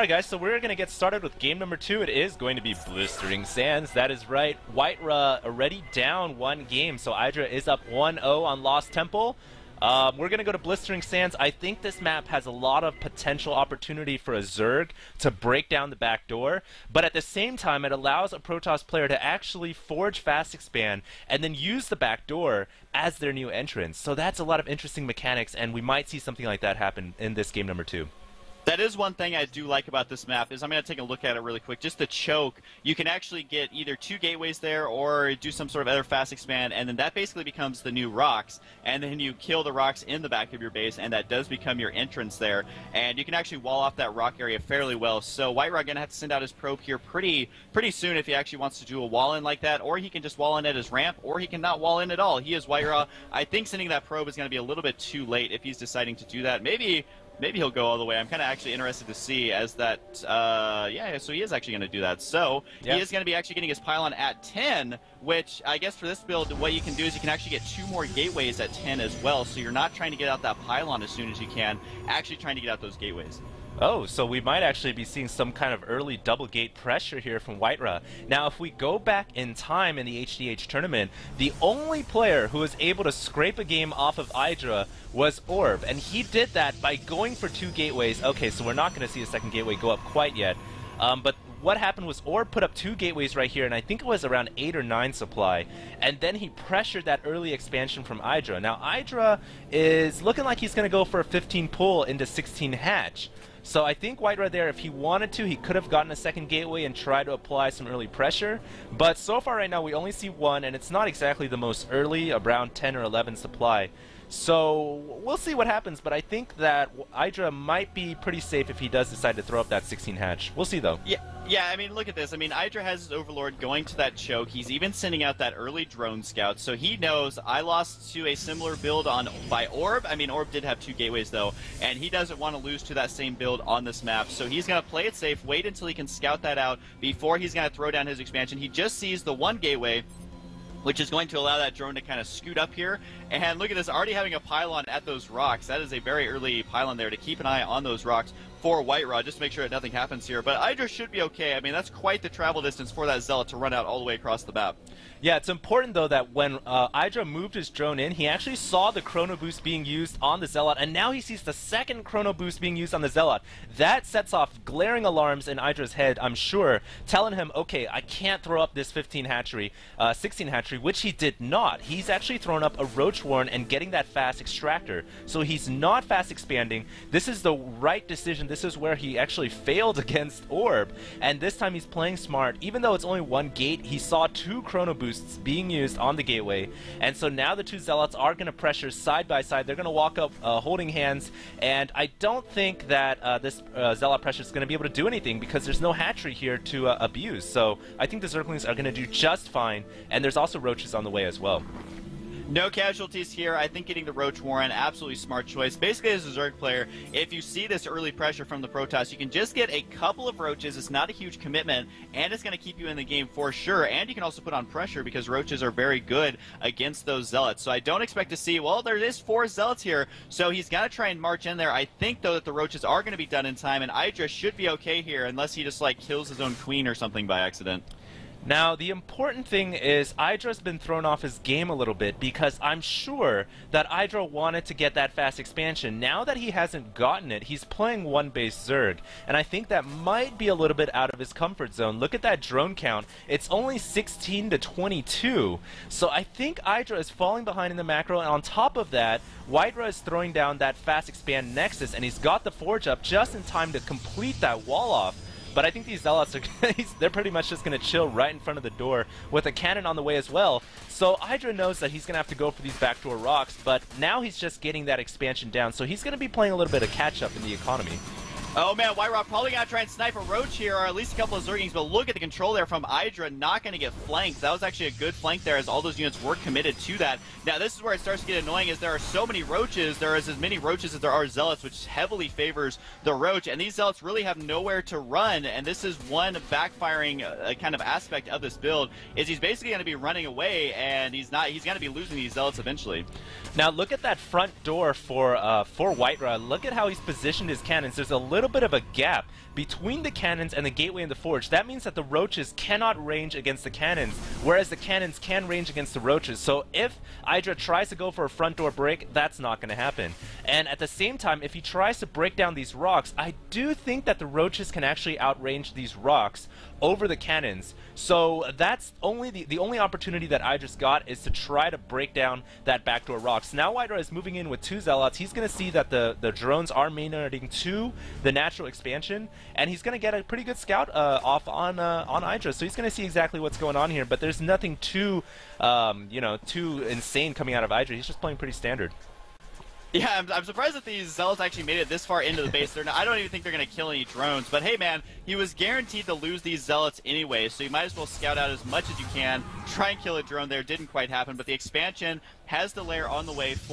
Alright guys, so we're going to get started with game number 2. It is going to be Blistering Sands. That is right. WhiteRa already down one game, so IdrA is up 1-0 on Lost Temple. We're going to go to Blistering Sands. I think this map has a lot of potential opportunity for a Zerg to break down the back door, but at the same time it allows a Protoss player to actually forge Fast Expand and then use the back door as their new entrance. So that's a lot of interesting mechanics, and we might see something like that happen in this game number 2. That is one thing I do like about this map, is I'm going to take a look at it really quick. Just the choke, you can actually get either 2 gateways there or do some sort of other fast expand, and then that basically becomes the new rocks, and then you kill the rocks in the back of your base, and that does become your entrance there, and you can actually wall off that rock area fairly well. So WhiteRa going to have to send out his probe here pretty soon if he actually wants to do a wall in like that, or he can just wall in at his ramp, or he can not wall in at all. He is WhiteRa. I think sending that probe is going to be a little bit too late if he's deciding to do that. Maybe he'll go all the way. I'm kind of actually interested to see as that, yeah, so he is actually going to do that. So he is going to be actually getting his pylon at 10, which I guess for this build, what you can do is you can actually get 2 more gateways at 10 as well. So you're not trying to get out that pylon as soon as you can, actually trying to get out those gateways. Oh, so we might actually be seeing some kind of early double gate pressure here from WhiteRa. Now, if we go back in time in the HDH tournament, the only player who was able to scrape a game off of IdrA was Orb, and he did that by going for 2 gateways. Okay, so we're not going to see a second gateway go up quite yet, but what happened was Orb put up 2 gateways right here, and I think it was around 8 or 9 supply, and then he pressured that early expansion from IdrA. Now, IdrA is looking like he's going to go for a 15 pull into 16 hatch. So I think WhiteRa there, if he wanted to, he could have gotten a second gateway and tried to apply some early pressure. But so far right now, we only see 1, and it's not exactly the most early, around 10 or 11 supply. So we'll see what happens, but I think that IdrA might be pretty safe if he does decide to throw up that 16 hatch. We'll see, though. Yeah, I mean, look at this. I mean, IdrA has his Overlord going to that choke. He's even sending out that early drone scout, so he knows I lost to a similar build by Orb. I mean, Orb did have 2 gateways, though, and he doesn't want to lose to that same build on this map, so he's going to play it safe, wait until he can scout that out before he's going to throw down his expansion. He just sees the 1 gateway, which is going to allow that drone to kind of scoot up here. And look at this, already having a pylon at those rocks. That is a very early pylon there to keep an eye on those rocks for WhiteRa, just to make sure that nothing happens here. But IdrA should be okay. I mean, that's quite the travel distance for that Zealot to run out all the way across the map. Yeah, it's important, though, that when IdrA moved his drone in, he actually saw the Chrono Boost being used on the Zealot, and now he sees the second Chrono Boost being used on the Zealot. That sets off glaring alarms in IdrA's head, I'm sure, telling him, okay, I can't throw up this 16 hatchery, which he did not. He's actually thrown up a Roach Warren and getting that fast extractor. So he's not fast expanding. This is the right decision. This is where he actually failed against Orb, and this time he's playing smart. Even though it's only 1 gate, he saw 2 Chrono Boosts being used on the gateway, and so now the 2 Zealots are going to pressure side by side. They're going to walk up holding hands, and I don't think that this Zealot pressure is going to be able to do anything because there's no hatchery here to abuse. So I think the Zerglings are going to do just fine, and there's also roaches on the way as well. No casualties here. I think getting the Roach Warren, absolutely smart choice. Basically, as a Zerg player, if you see this early pressure from the Protoss, you can just get a couple of roaches. It's not a huge commitment, and it's going to keep you in the game for sure. And you can also put on pressure because roaches are very good against those Zealots. So I don't expect to see, well, there is 4 Zealots here, so he's got to try and march in there. I think, though, that the roaches are going to be done in time, and IdrA should be okay here unless he just, like, kills his own queen or something by accident. Now, the important thing is IdrA's been thrown off his game a little bit because I'm sure that IdrA wanted to get that fast expansion. Now that he hasn't gotten it, he's playing 1-base Zerg, and I think that might be a little bit out of his comfort zone. Look at that drone count. It's only 16 to 22, so I think IdrA is falling behind in the macro, and on top of that, WhiteRa is throwing down that fast expand Nexus, and he's got the Forge up just in time to complete that wall off. But I think these Zealots are they're pretty much just going to chill right in front of the door with a cannon on the way as well. So IdrA knows that he's going to have to go for these backdoor rocks, but now he's just getting that expansion down, so he's going to be playing a little bit of catch-up in the economy. Oh man, WhiteRa probably got to try and snipe a Roach here, or at least a couple of Zerglings, but look at the control there from IdrA, not going to get flanked. That was actually a good flank there as all those units were committed to that. Now this is where it starts to get annoying, is there are so many Roaches, there is as many Roaches as there are Zealots, which heavily favors the Roach, and these Zealots really have nowhere to run, and this is one backfiring kind of aspect of this build, is he's basically going to be running away, and he's going to be losing these Zealots eventually. Now look at that front door for WhiteRa. Look at how he's positioned his cannons. There's a little little bit of a gap between the cannons and the gateway and the forge. That means that the roaches cannot range against the cannons, whereas the cannons can range against the roaches. So if IdrA tries to go for a front door break, that's not going to happen. And at the same time, if he tries to break down these rocks, I do think that the roaches can actually outrange these rocks over the cannons. So that's only the only opportunity that IdrA's got is to try to break down that backdoor rocks. Now WhiteRa is moving in with 2 Zealots. He's going to see that the drones are mainarding to the natural expansion, and he's going to get a pretty good scout off on IdrA. So he's going to see exactly what's going on here, but there's nothing too too insane coming out of IdrA. He's just playing pretty standard. Yeah, I'm surprised that these Zealots actually made it this far into the base. I don't even think they're going to kill any drones. But hey, man, he was guaranteed to lose these Zealots anyway, so you might as well scout out as much as you can. Try and kill a drone there. Didn't quite happen, but the expansion has the lair on the way for